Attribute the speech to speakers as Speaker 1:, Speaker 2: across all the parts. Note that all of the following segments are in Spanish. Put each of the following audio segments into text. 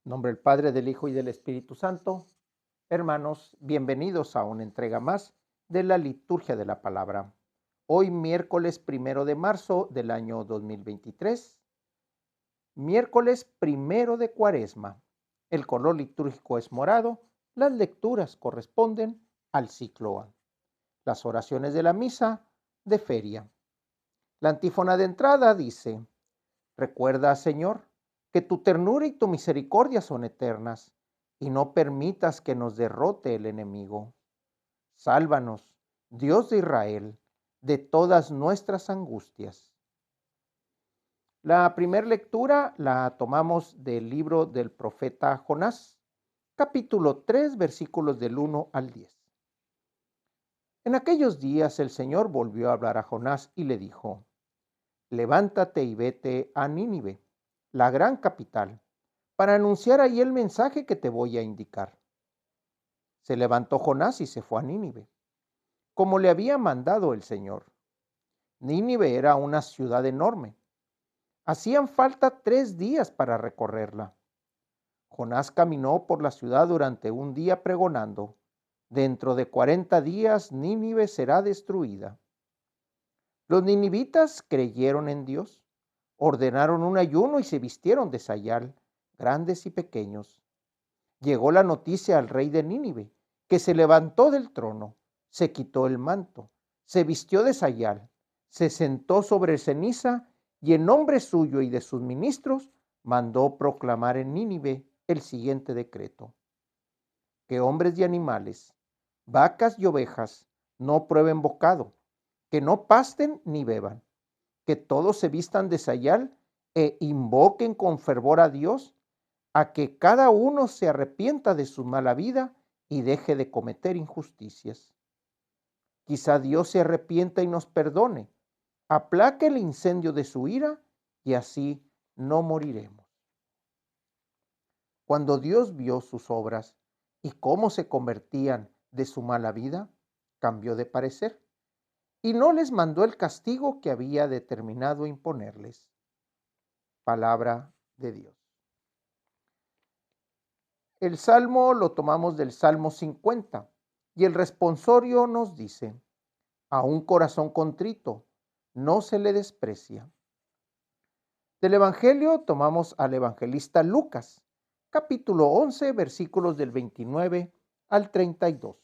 Speaker 1: En nombre del Padre, del Hijo y del Espíritu Santo. Hermanos, bienvenidos a una entrega más de la liturgia de la palabra. Hoy, miércoles 1 de marzo del año 2023, miércoles primero de Cuaresma. El color litúrgico es morado. Las lecturas corresponden al ciclo A. Las oraciones de la misa de feria. La antífona de entrada dice: Recuerda, Señor, que tu ternura y tu misericordia son eternas, y no permitas que nos derrote el enemigo. Sálvanos, Dios de Israel, de todas nuestras angustias. La primera lectura la tomamos del libro del profeta Jonás, capítulo 3, versículos del 1 al 10. En aquellos días el Señor volvió a hablar a Jonás y le dijo: Levántate y vete a Nínive, la gran capital, para anunciar ahí el mensaje que te voy a indicar. Se levantó Jonás y se fue a Nínive, como le había mandado el Señor. Nínive era una ciudad enorme. Hacían falta 3 días para recorrerla. Jonás caminó por la ciudad durante un día pregonando: Dentro de 40 días Nínive será destruida. Los ninivitas creyeron en Dios, ordenaron un ayuno y se vistieron de sayal, grandes y pequeños. Llegó la noticia al rey de Nínive, que se levantó del trono, se quitó el manto, se vistió de sayal, se sentó sobre ceniza y en nombre suyo y de sus ministros mandó proclamar en Nínive el siguiente decreto: que hombres y animales, vacas y ovejas no prueben bocado, que no pasten ni beban, que todos se vistan de sayal e invoquen con fervor a Dios, a que cada uno se arrepienta de su mala vida y deje de cometer injusticias. Quizá Dios se arrepienta y nos perdone, aplaque el incendio de su ira y así no moriremos. Cuando Dios vio sus obras y cómo se convertían de su mala vida, cambió de parecer y no les mandó el castigo que había determinado imponerles. Palabra de Dios. El salmo lo tomamos del Salmo 50 y el responsorio nos dice: a un corazón contrito no se le desprecia. Del Evangelio tomamos al evangelista Lucas, capítulo 11, versículos del 29 al 32.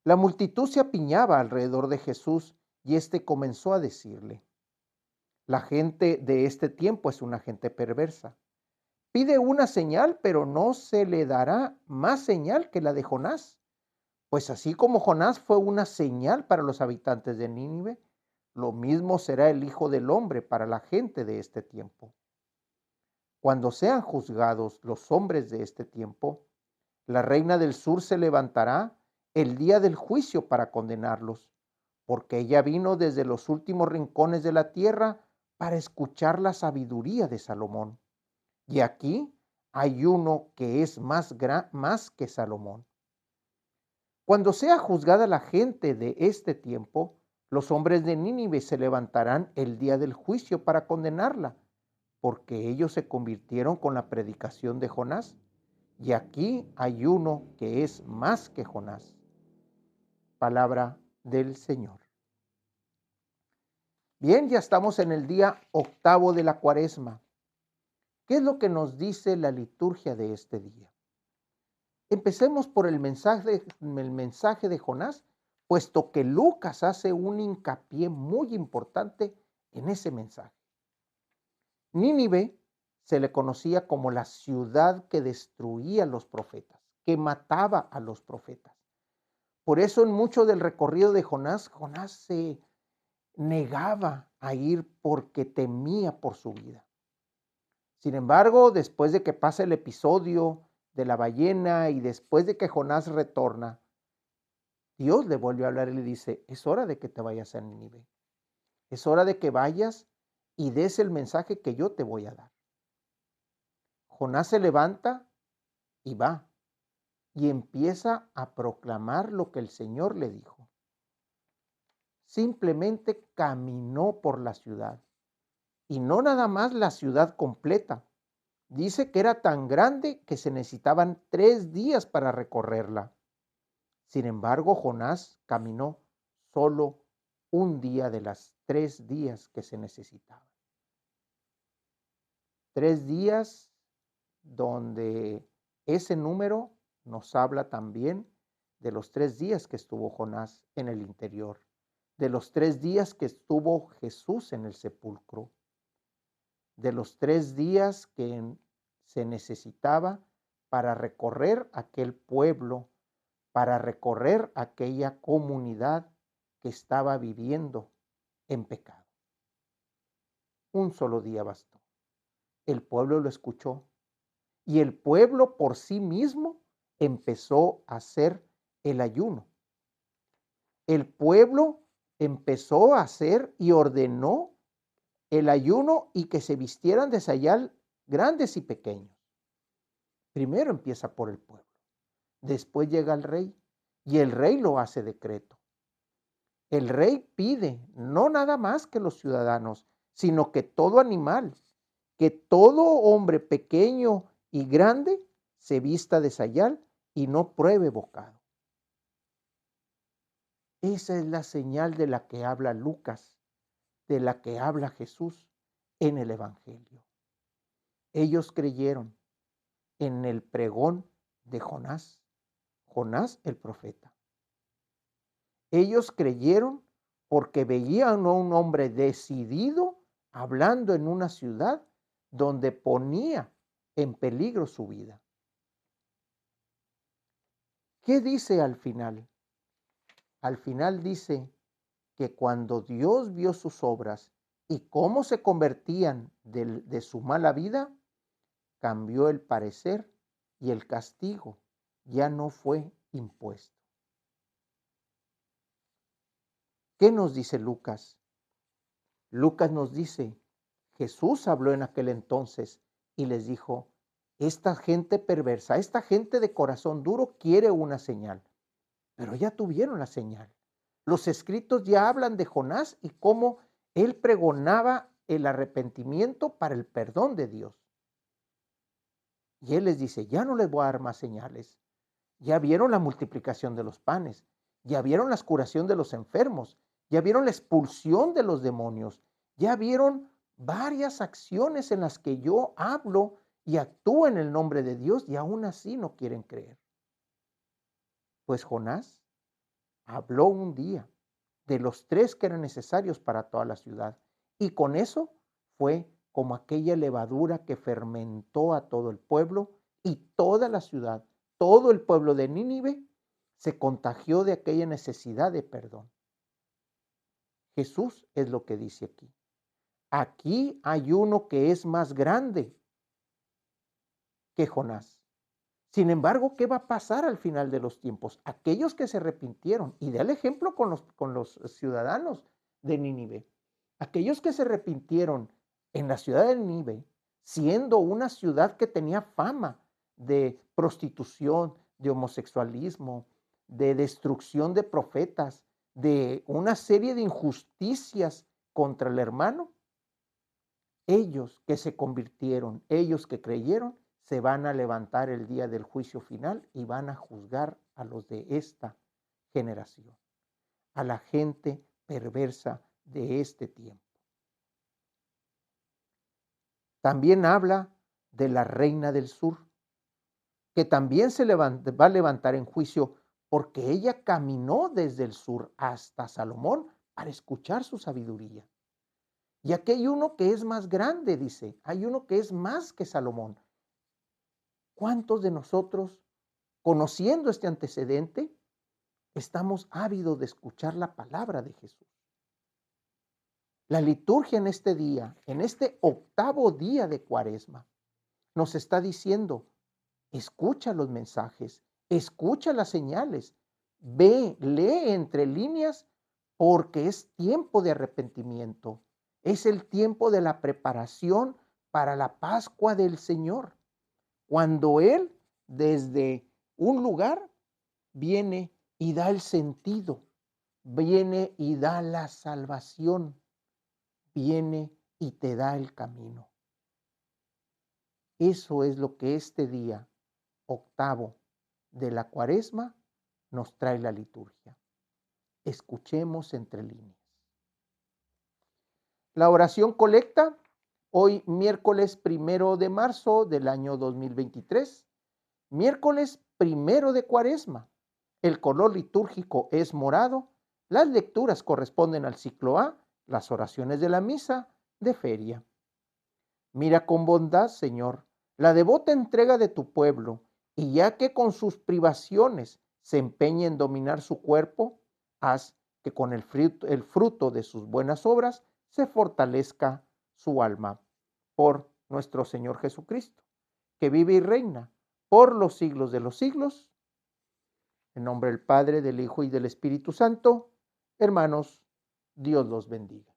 Speaker 1: La multitud se apiñaba alrededor de Jesús y éste comenzó a decirle: la gente de este tiempo es una gente perversa. Pide una señal, pero no se le dará más señal que la de Jonás. Pues así como Jonás fue una señal para los habitantes de Nínive, lo mismo será el Hijo del Hombre para la gente de este tiempo. Cuando sean juzgados los hombres de este tiempo, la reina del sur se levantará el día del juicio para condenarlos, porque ella vino desde los últimos rincones de la tierra para escuchar la sabiduría de Salomón. Y aquí hay uno que es más que Salomón. Cuando sea juzgada la gente de este tiempo, los hombres de Nínive se levantarán el día del juicio para condenarla, porque ellos se convirtieron con la predicación de Jonás. Y aquí hay uno que es más que Jonás. Palabra del Señor. Bien, ya estamos en el día octavo de la Cuaresma. ¿Qué es lo que nos dice la liturgia de este día? Empecemos por el mensaje de Jonás, puesto que Lucas hace un hincapié muy importante en ese mensaje. Nínive se le conocía como la ciudad que destruía a los profetas, que mataba a los profetas. Por eso en mucho del recorrido de Jonás, Jonás se negaba a ir porque temía por su vida. Sin embargo, después de que pasa el episodio de la ballena y después de que Jonás retorna, Dios le vuelve a hablar y le dice: es hora de que te vayas a Nínive. Es hora de que vayas y des el mensaje que yo te voy a dar. Jonás se levanta y va y empieza a proclamar lo que el Señor le dijo. Simplemente caminó por la ciudad y no nada más la ciudad completa, Dice que era tan grande que se necesitaban 3 días para recorrerla. Sin embargo, Jonás caminó solo un día de las 3 días que se necesitaban. 3 días donde ese número nos habla también de los 3 días que estuvo Jonás en el interior, de los 3 días que estuvo Jesús en el sepulcro, de los 3 días que se necesitaba para recorrer aquel pueblo, para recorrer aquella comunidad que estaba viviendo en pecado. Un solo día bastó. El pueblo lo escuchó y el pueblo por sí mismo empezó a hacer el ayuno. El pueblo empezó a hacer y ordenó el ayuno y que se vistieran de sayal grandes y pequeños. Primero empieza por el pueblo, después llega el rey y el rey lo hace decreto. El rey pide no nada más que los ciudadanos, sino que todo animal, que todo hombre pequeño y grande se vista de sayal y no pruebe bocado. Esa es la señal de la que habla Lucas, de la que habla Jesús en el Evangelio. Ellos creyeron en el pregón de Jonás, Jonás el profeta. Ellos creyeron porque veían a un hombre decidido hablando en una ciudad donde ponía en peligro su vida. ¿Qué dice al final? Al final dice que cuando Dios vio sus obras y cómo se convertían de su mala vida, cambió el parecer y el castigo ya no fue impuesto. ¿Qué nos dice Lucas? Lucas nos dice, Jesús habló en aquel entonces y les dijo, esta gente perversa, esta gente de corazón duro quiere una señal, pero ya tuvieron la señal. Los escritos ya hablan de Jonás y cómo él pregonaba el arrepentimiento para el perdón de Dios. Y él les dice, ya no les voy a dar más señales. Ya vieron la multiplicación de los panes, ya vieron la curación de los enfermos, ya vieron la expulsión de los demonios, ya vieron varias acciones en las que yo hablo y actúo en el nombre de Dios y aún así no quieren creer. Pues Jonás habló un día de los 3 que eran necesarios para toda la ciudad y con eso fue como aquella levadura que fermentó a todo el pueblo y toda la ciudad, todo el pueblo de Nínive se contagió de aquella necesidad de perdón. Jesús es lo que dice aquí. Aquí hay uno que es más grande que Jonás. Sin embargo, ¿qué va a pasar al final de los tiempos? Aquellos que se arrepintieron, y da el ejemplo con los ciudadanos de Nínive, aquellos que se arrepintieron en la ciudad de Nínive, siendo una ciudad que tenía fama de prostitución, de homosexualismo, de destrucción de profetas, de una serie de injusticias contra el hermano, ellos que se convirtieron, ellos que creyeron, se van a levantar el día del juicio final y van a juzgar a los de esta generación, a la gente perversa de este tiempo. También habla de la reina del sur, que también va a levantar en juicio porque ella caminó desde el sur hasta Salomón para escuchar su sabiduría. Y aquí hay uno que es más grande, dice, hay uno que es más que Salomón. ¿Cuántos de nosotros, conociendo este antecedente, estamos ávidos de escuchar la palabra de Jesús? La liturgia en este día, en este octavo día de Cuaresma, nos está diciendo, escucha los mensajes, escucha las señales, ve, lee entre líneas, porque es tiempo de arrepentimiento, es el tiempo de la preparación para la Pascua del Señor, cuando Él desde un lugar viene y da el sentido, viene y da la salvación, viene y te da el camino. Eso es lo que este día octavo de la Cuaresma nos trae la liturgia. Escuchemos entre líneas. La oración colecta, hoy miércoles 1 de marzo del año 2023, miércoles 1 de Cuaresma. El color litúrgico es morado, las lecturas corresponden al ciclo A, las oraciones de la misa de feria. Mira con bondad, Señor, la devota entrega de tu pueblo, y ya que con sus privaciones se empeña en dominar su cuerpo, haz que con el fruto de sus buenas obras se fortalezca su alma. Por nuestro Señor Jesucristo, que vive y reina por los siglos de los siglos. En nombre del Padre, del Hijo y del Espíritu Santo, hermanos, Dios los bendiga.